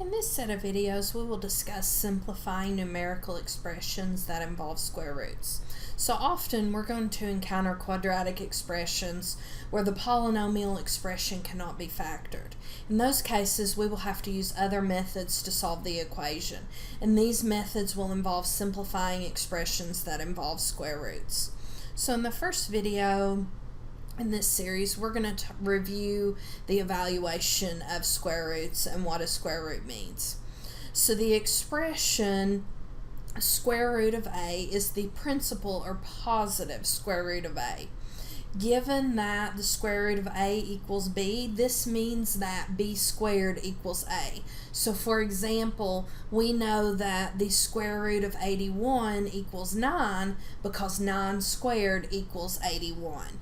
In this set of videos, we will discuss simplifying numerical expressions that involve square roots. So often we're going to encounter quadratic expressions where the polynomial expression cannot be factored. In those cases, we will have to use other methods to solve the equation, and these methods will involve simplifying expressions that involve square roots. So in the first video in this series, we're going to review the evaluation of square roots and what a square root means. So the expression square root of a is the principal or positive square root of a. Given that the square root of a equals b, this means that b squared equals a. So for example, we know that the square root of 81 equals 9 because 9 squared equals 81.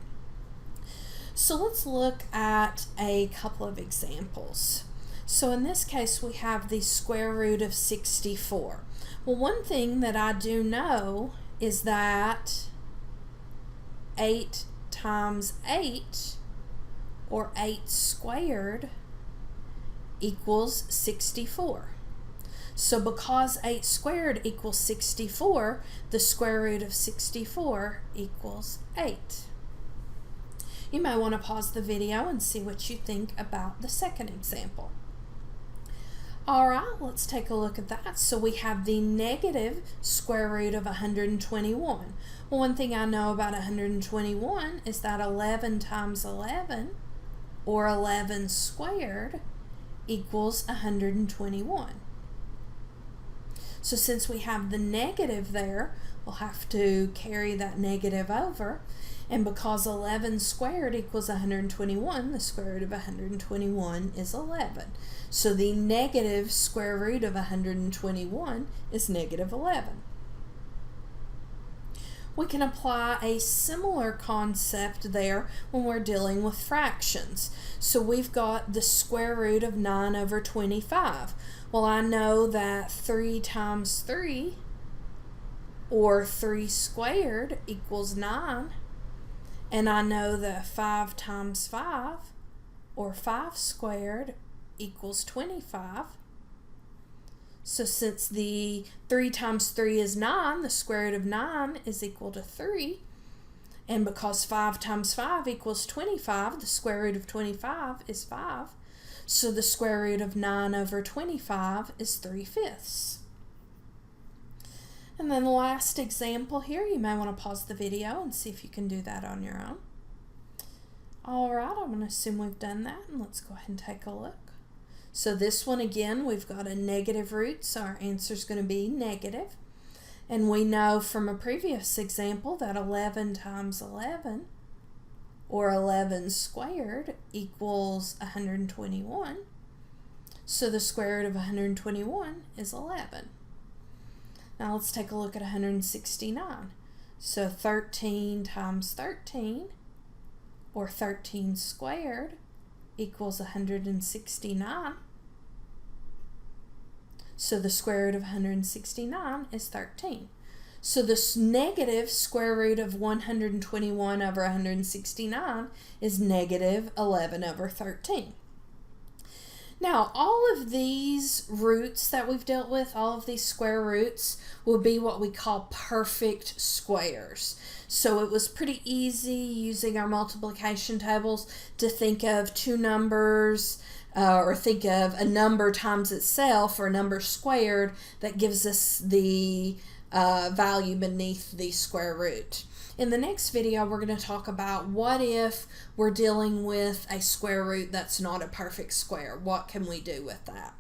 So let's look at a couple of examples. So in this case, we have the square root of 64. Well, one thing that I do know is that 8 times 8, or 8 squared, equals 64. So because 8 squared equals 64, the square root of 64 equals 8. You may want to pause the video and see what you think about the second example. Alright, let's take a look at that. So we have the negative square root of 121. Well, one thing I know about 121 is that 11 times 11, or 11 squared, equals 121. So since we have the negative there, we'll have to carry that negative over. And because 11 squared equals 121, the square root of 121 is 11. So the negative square root of 121 is negative 11. We can apply a similar concept there when we're dealing with fractions. So we've got the square root of 9 over 25. Well, I know that 3 times 3, or 3 squared, equals 9. And I know that 5 times 5, or 5 squared, equals 25. So since the 3 times 3 is 9, the square root of 9 is equal to 3. And because 5 times 5 equals 25, the square root of 25 is 5. So the square root of 9 over 25 is 3/5. And then the last example here, you may want to pause the video and see if you can do that on your own. Alright, I'm going to assume we've done that, and let's go ahead and take a look. So this one again, we've got a negative root, so our answer is going to be negative. And we know from a previous example that 11 times 11, or 11 squared, equals 121. So the square root of 121 is 11. Now let's take a look at 169. So 13 times 13, or 13 squared, equals 169. So the square root of 169 is 13. So this negative square root of 121 over 169 is negative 11 over 13. Now, all of these roots that we've dealt with, all of these square roots, will be what we call perfect squares. So it was pretty easy using our multiplication tables to think of two numbers, or think of a number times itself, or a number squared, that gives us the value beneath the square root. In the next video, we're going to talk about what if we're dealing with a square root that's not a perfect square. What can we do with that?